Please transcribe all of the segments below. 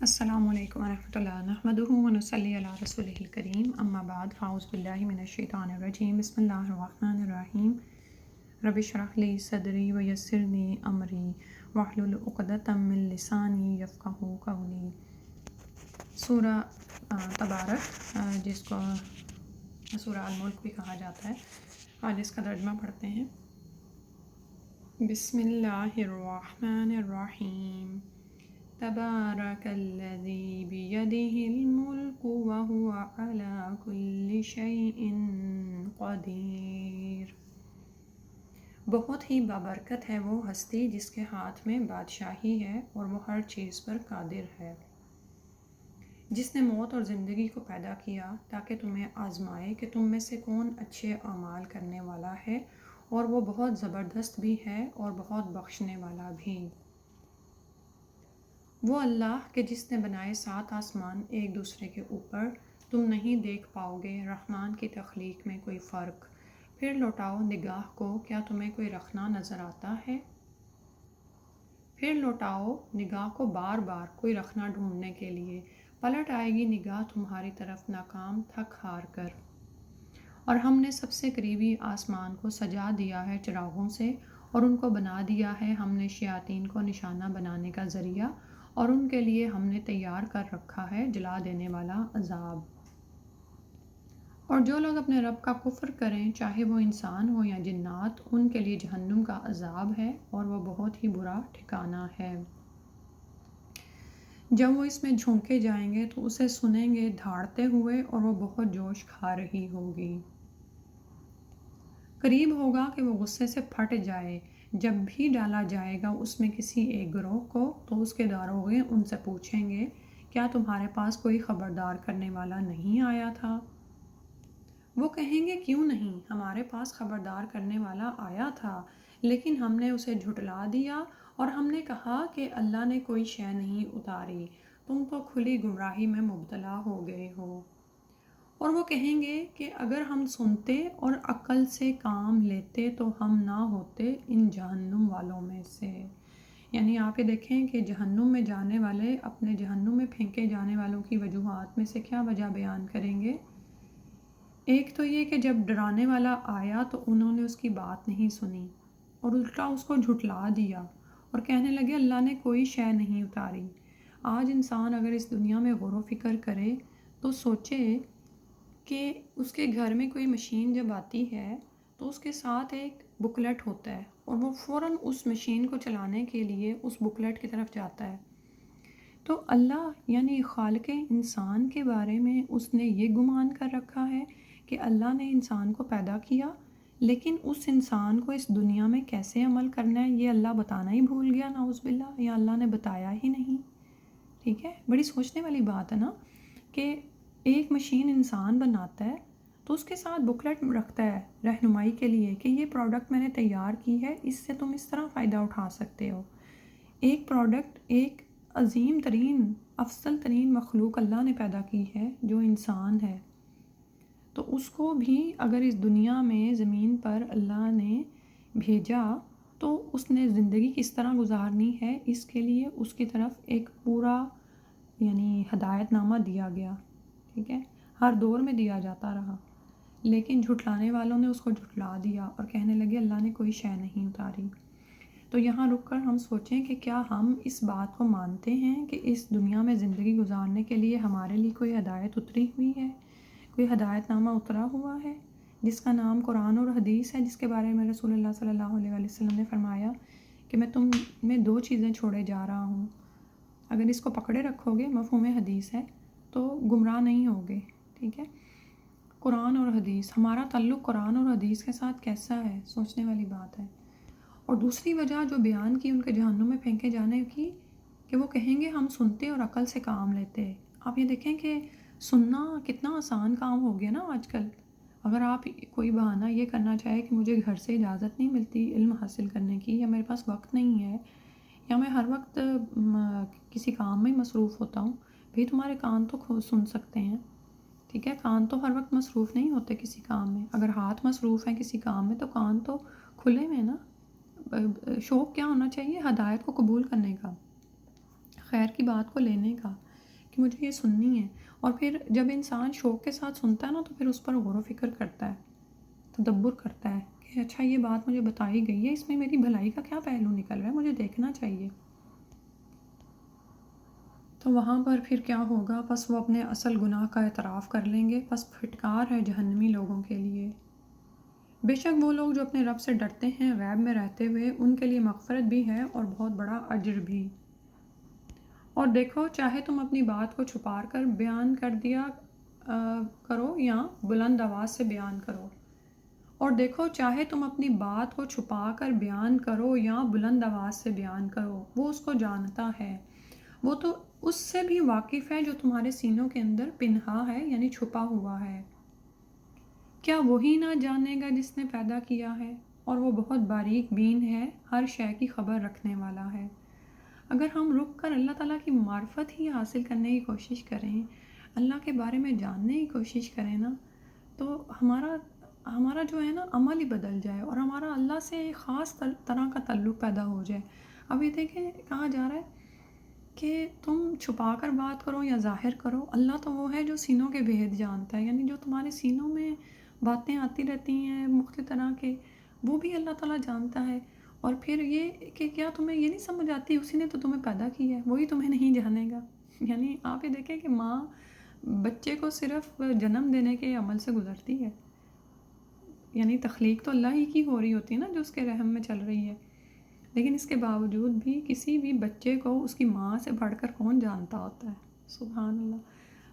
السلام علیکم ورحمۃ اللہ نحمدہ ونصلی علی رسولہ الکریم اما بعد فاعوذ باللہ من الشیطان الرجیم بسم اللہ الرحمن الرحیم رب اشرح لی صدری ویسر لی امری واحلل عقدۃ من لسانی یفقہوا قولی۔ سورہ تبارک، جس کو سورہ الملک بھی کہا جاتا ہے، آج اس کا ترجمہ پڑھتے ہیں۔ بسم اللہ الرحمن الرحیم۔ تبارک الذی بیدہ الملک وہو علی کل شیء قدیر۔ بہت ہی بابرکت ہے وہ ہستی جس کے ہاتھ میں بادشاہی ہے اور وہ ہر چیز پر قادر ہے، جس نے موت اور زندگی کو پیدا کیا تاکہ تمہیں آزمائے کہ تم میں سے کون اچھے اعمال کرنے والا ہے، اور وہ بہت زبردست بھی ہے اور بہت بخشنے والا بھی۔ وہ اللہ کہ جس نے بنائے 7 آسمان ایک دوسرے کے اوپر، تم نہیں دیکھ پاؤ گے رحمان کی تخلیق میں کوئی فرق۔ پھر لوٹاؤ نگاہ کو، کیا تمہیں کوئی رخنا نظر آتا ہے؟ پھر لوٹاؤ نگاہ کو بار بار کوئی رخنا ڈھونڈنے کے لیے، پلٹ آئے گی نگاہ تمہاری طرف ناکام تھک ہار کر۔ اور ہم نے سب سے قریبی آسمان کو سجا دیا ہے چراغوں سے، اور ان کو بنا دیا ہے ہم نے شیاطین کو نشانہ بنانے کا ذریعہ، اور ان کے لیے ہم نے تیار کر رکھا ہے جلا دینے والا عذاب۔ اور جو لوگ اپنے رب کا کفر کریں، چاہے وہ انسان ہو یا جنات، ان کے لیے جہنم کا عذاب ہے اور وہ بہت ہی برا ٹھکانہ ہے۔ جب وہ اس میں جھونکے جائیں گے تو اسے سنیں گے دھاڑتے ہوئے، اور وہ بہت جوش کھا رہی ہوگی۔ قریب ہوگا کہ وہ غصے سے پھٹ جائے۔ جب بھی ڈالا جائے گا اس میں کسی ایک گروہ کو، تو اس کے داروغے ان سے پوچھیں گے، کیا تمہارے پاس کوئی خبردار کرنے والا نہیں آیا تھا؟ وہ کہیں گے، کیوں نہیں، ہمارے پاس خبردار کرنے والا آیا تھا، لیکن ہم نے اسے جھٹلا دیا، اور ہم نے کہا کہ اللہ نے کوئی شے نہیں اتاری، تم تو کھلی گمراہی میں مبتلا ہو گئے ہو۔ اور وہ کہیں گے کہ اگر ہم سنتے اور عقل سے کام لیتے تو ہم نہ ہوتے ان جہنم والوں میں سے۔ یعنی آپ یہ دیکھیں کہ جہنم میں جانے والے اپنے جہنم میں پھینکے جانے والوں کی وجوہات میں سے کیا وجہ بیان کریں گے۔ ایک تو یہ کہ جب ڈرانے والا آیا تو انہوں نے اس کی بات نہیں سنی اور الٹا اس کو جھٹلا دیا، اور کہنے لگے اللہ نے کوئی شے نہیں اتاری۔ آج انسان اگر اس دنیا میں غور و فکر کرے تو سوچے کہ اس کے گھر میں کوئی مشین جب آتی ہے تو اس کے ساتھ ایک بکلیٹ ہوتا ہے، اور وہ فوراً اس مشین کو چلانے کے لیے اس بکلیٹ کی طرف جاتا ہے۔ تو اللہ یعنی خالق انسان کے بارے میں اس نے یہ گمان کر رکھا ہے کہ اللہ نے انسان کو پیدا کیا، لیکن اس انسان کو اس دنیا میں کیسے عمل کرنا ہے یہ اللہ بتانا ہی بھول گیا، نعوذ باللہ، یا اللہ نے بتایا ہی نہیں۔ ٹھیک ہے، بڑی سوچنے والی بات ہے نا کہ ایک مشین انسان بناتا ہے تو اس کے ساتھ بکلیٹ رکھتا ہے رہنمائی کے لیے کہ یہ پروڈکٹ میں نے تیار کی ہے، اس سے تم اس طرح فائدہ اٹھا سکتے ہو۔ ایک پروڈکٹ، ایک عظیم ترین افضل ترین مخلوق اللہ نے پیدا کی ہے جو انسان ہے، تو اس کو بھی اگر اس دنیا میں زمین پر اللہ نے بھیجا تو اس نے زندگی کس طرح گزارنی ہے اس کے لیے اس کی طرف ایک پورا یعنی ہدایت نامہ دیا گیا۔ ٹھیک ہے، ہر دور میں دیا جاتا رہا، لیکن جھٹلانے والوں نے اس کو جھٹلا دیا اور کہنے لگے اللہ نے کوئی شے نہیں اتاری۔ تو یہاں رک کر ہم سوچیں کہ کیا ہم اس بات کو مانتے ہیں کہ اس دنیا میں زندگی گزارنے کے لیے ہمارے لیے کوئی ہدایت اتری ہوئی ہے، کوئی ہدایت نامہ اترا ہوا ہے جس کا نام قرآن اور حدیث ہے، جس کے بارے میں رسول اللہ صلی اللہ علیہ وسلم نے فرمایا کہ میں تم میں 2 چیزیں چھوڑے جا رہا ہوں، اگر اس کو پکڑے رکھو گے، مفہوم حدیث ہے، تو گمراہ نہیں ہوگے۔ ٹھیک ہے، قرآن اور حدیث، ہمارا تعلق قرآن اور حدیث کے ساتھ کیسا ہے، سوچنے والی بات ہے۔ اور دوسری وجہ جو بیان کی ان کے جہنم میں پھینکے جانے کی، کہ وہ کہیں گے ہم سنتے اور عقل سے کام لیتے۔ آپ یہ دیکھیں کہ سننا کتنا آسان کام ہو گیا نا آج کل۔ اگر آپ کوئی بہانہ یہ کرنا چاہے کہ مجھے گھر سے اجازت نہیں ملتی علم حاصل کرنے کی، یا میرے پاس وقت نہیں ہے، یا میں ہر وقت کسی کام میں مصروف ہوتا ہوں، بھی تمہارے کان تو سن سکتے ہیں۔ ٹھیک ہے، کان تو ہر وقت مصروف نہیں ہوتے کسی کام میں، اگر ہاتھ مصروف ہیں کسی کام میں تو کان تو کھلے میں نا۔ شوق کیا ہونا چاہیے، ہدایت کو قبول کرنے کا، خیر کی بات کو لینے کا۔ کہ مجھے یہ سننی ہے، اور پھر جب انسان شوق کے ساتھ سنتا ہے نا تو پھر اس پر غور و فکر کرتا ہے، تدبر کرتا ہے کہ اچھا یہ بات مجھے بتائی گئی ہے، اس میں میری بھلائی کا کیا پہلو نکل رہا ہے، مجھے دیکھنا چاہیے۔ تو وہاں پر پھر کیا ہوگا، بس وہ اپنے اصل گناہ کا اعتراف کر لیں گے، بس پھٹکار ہے جہنمی لوگوں کے لیے۔ بے شک وہ لوگ جو اپنے رب سے ڈرتے ہیں غیب میں رہتے ہوئے، ان کے لیے مغفرت بھی ہے اور بہت بڑا اجر بھی۔ اور دیکھو، چاہے تم اپنی بات کو چھپا کر بیان کر دیا کرو یا بلند آواز سے بیان کرو، اور دیکھو چاہے تم اپنی بات کو چھپا کر بیان کرو یا بلند آواز سے بیان کرو، وہ اس کو جانتا ہے، وہ تو اس سے بھی واقف ہے جو تمہارے سینوں کے اندر پنہا ہے، یعنی چھپا ہوا ہے۔ کیا وہی نہ جانے گا جس نے پیدا کیا ہے، اور وہ بہت باریک بین ہے، ہر شے کی خبر رکھنے والا ہے۔ اگر ہم رک کر اللہ تعالیٰ کی معرفت ہی حاصل کرنے کی کوشش کریں، اللہ کے بارے میں جاننے کی کوشش کریں نا، تو ہمارا جو ہے نا عمل ہی بدل جائے، اور ہمارا اللہ سے ایک خاص طرح کا تعلق پیدا ہو جائے۔ اب یہ دیکھیں کہا جا رہا ہے کہ تم چھپا کر بات کرو یا ظاہر کرو، اللہ تو وہ ہے جو سینوں کے بھید جانتا ہے، یعنی جو تمہارے سینوں میں باتیں آتی رہتی ہیں مختلف طرح کے، وہ بھی اللہ تعالیٰ جانتا ہے۔ اور پھر یہ کہ کیا تمہیں یہ نہیں سمجھ آتی، اسی نے تو تمہیں پیدا کیا ہے، وہی تمہیں نہیں جانے گا۔ یعنی آپ یہ دیکھیں کہ ماں بچے کو صرف جنم دینے کے عمل سے گزرتی ہے، یعنی تخلیق تو اللہ ہی کی ہو رہی ہوتی ہے نا جو اس کے رحم میں چل رہی ہے، لیکن اس کے باوجود بھی کسی بھی بچے کو اس کی ماں سے بڑھ کر کون جانتا ہوتا ہے، سبحان اللہ۔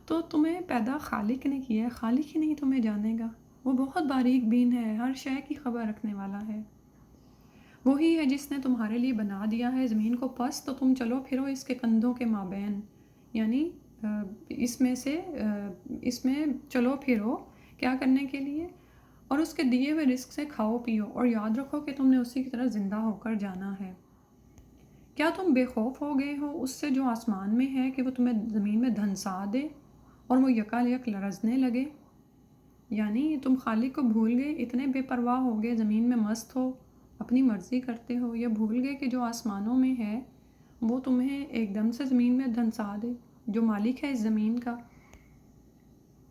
تو تمہیں پیدا خالق نے کیا ہے، خالق ہی نہیں تمہیں جانے گا، وہ بہت باریک بین ہے، ہر شے کی خبر رکھنے والا ہے۔ وہی ہے جس نے تمہارے لیے بنا دیا ہے زمین کو پس، تو تم چلو پھرو اس کے کندھوں کے مابین، یعنی اس میں چلو پھرو کیا کرنے کے لیے، اور اس کے دیے ہوئے رزق سے کھاؤ پیو، اور یاد رکھو کہ تم نے اسی کی طرح زندہ ہو کر جانا ہے۔ کیا تم بے خوف ہو گئے ہو اس سے جو آسمان میں ہے کہ وہ تمہیں زمین میں دھنسا دے اور وہ یکایک لرزنے لگے؟ یعنی تم خالق کو بھول گئے، اتنے بے پرواہ ہو گئے، زمین میں مست ہو، اپنی مرضی کرتے ہو، یا بھول گئے کہ جو آسمانوں میں ہے وہ تمہیں ایک دم سے زمین میں دھنسا دے، جو مالک ہے اس زمین کا۔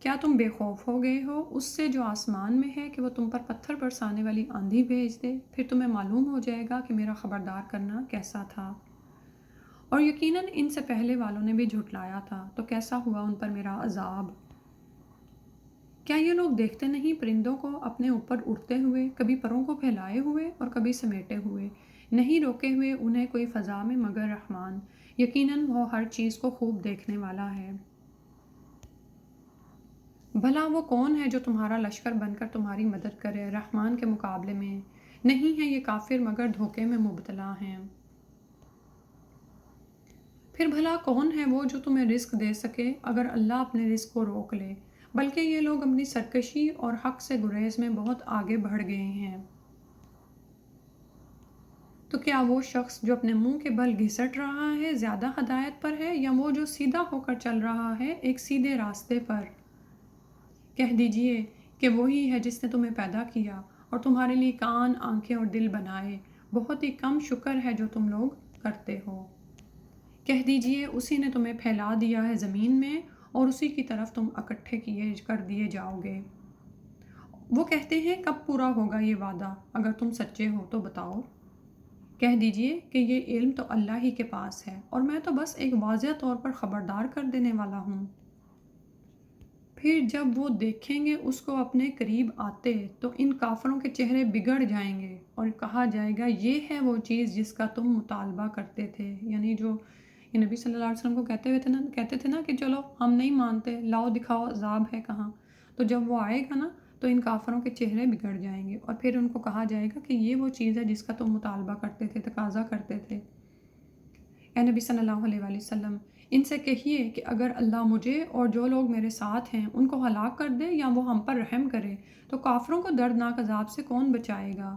کیا تم بے خوف ہو گئے ہو اس سے جو آسمان میں ہے کہ وہ تم پر پتھر برسانے والی آندھی بھیج دے؟ پھر تمہیں معلوم ہو جائے گا کہ میرا خبردار کرنا کیسا تھا۔ اور یقیناً ان سے پہلے والوں نے بھی جھٹلایا تھا، تو کیسا ہوا ان پر میرا عذاب۔ کیا یہ لوگ دیکھتے نہیں پرندوں کو اپنے اوپر اڑتے ہوئے، کبھی پروں کو پھیلائے ہوئے اور کبھی سمیٹے ہوئے، نہیں روکے ہوئے انہیں کوئی فضا میں مگر رحمان، یقیناً وہ ہر چیز کو خوب دیکھنے والا ہے۔ بھلا وہ کون ہے جو تمہارا لشکر بن کر تمہاری مدد کرے رحمان کے مقابلے میں؟ نہیں ہے یہ کافر مگر دھوکے میں مبتلا ہیں۔ پھر بھلا کون ہے وہ جو تمہیں رزق دے سکے اگر اللہ اپنے رزق کو روک لے؟ بلکہ یہ لوگ اپنی سرکشی اور حق سے گریز میں بہت آگے بڑھ گئے ہیں۔ تو کیا وہ شخص جو اپنے منہ کے بل گھسٹ رہا ہے زیادہ ہدایت پر ہے، یا وہ جو سیدھا ہو کر چل رہا ہے ایک سیدھے راستے پر؟ کہہ دیجئے کہ وہی ہے جس نے تمہیں پیدا کیا اور تمہارے لیے کان، آنکھیں اور دل بنائے، بہت ہی کم شکر ہے جو تم لوگ کرتے ہو۔ کہہ دیجئے اسی نے تمہیں پھیلا دیا ہے زمین میں اور اسی کی طرف تم اکٹھے کر دیے جاؤ گے۔ وہ کہتے ہیں کب پورا ہوگا یہ وعدہ، اگر تم سچے ہو تو بتاؤ۔ کہہ دیجئے کہ یہ علم تو اللہ ہی کے پاس ہے اور میں تو بس ایک واضح طور پر خبردار کر دینے والا ہوں۔ پھر جب وہ دیکھیں گے اس کو اپنے قریب آتے تو ان کافروں کے چہرے بگڑ جائیں گے اور کہا جائے گا یہ ہے وہ چیز جس کا تم مطالبہ کرتے تھے، یعنی جو یہ نبی صلی اللہ علیہ وسلم کو کہتے تھے نا کہ چلو ہم نہیں مانتے، لاؤ دکھاؤ عذاب ہے کہاں، تو جب وہ آئے گا نا تو ان کافروں کے چہرے بگڑ جائیں گے اور پھر ان کو کہا جائے گا کہ یہ وہ چیز ہے جس کا تم مطالبہ کرتے تھے، تقاضا کرتے تھے۔ اے نبی صلی اللہ علیہ وآلہ وسلم، ان سے کہیے کہ اگر اللہ مجھے اور جو لوگ میرے ساتھ ہیں ان کو ہلاک کر دے یا وہ ہم پر رحم کرے تو کافروں کو دردناک عذاب سے کون بچائے گا؟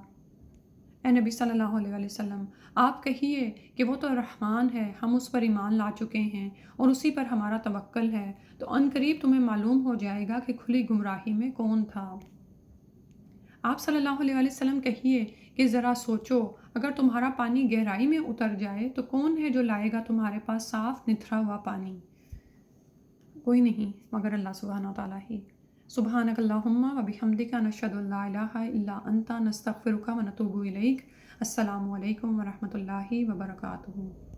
اے نبی صلی اللہ علیہ وآلہ وسلم، آپ کہیے کہ وہ تو رحمان ہے، ہم اس پر ایمان لا چکے ہیں اور اسی پر ہمارا توکل ہے، تو ان قریب تمہیں معلوم ہو جائے گا کہ کھلی گمراہی میں کون تھا۔ آپ صلی اللہ علیہ وآلہ وسلم کہیے کہ ذرا سوچو، اگر تمہارا پانی گہرائی میں اتر جائے تو کون ہے جو لائے گا تمہارے پاس صاف نتھرا ہوا پانی؟ کوئی نہیں مگر اللہ سبحانہ و تعالیٰ ہی۔ سبحانک اللہم و بحمدک نشہد ان لا الہ الا انت نستغفرک و نتوب الیک۔ السلام علیکم ورحمۃ اللہ وبرکاتہ۔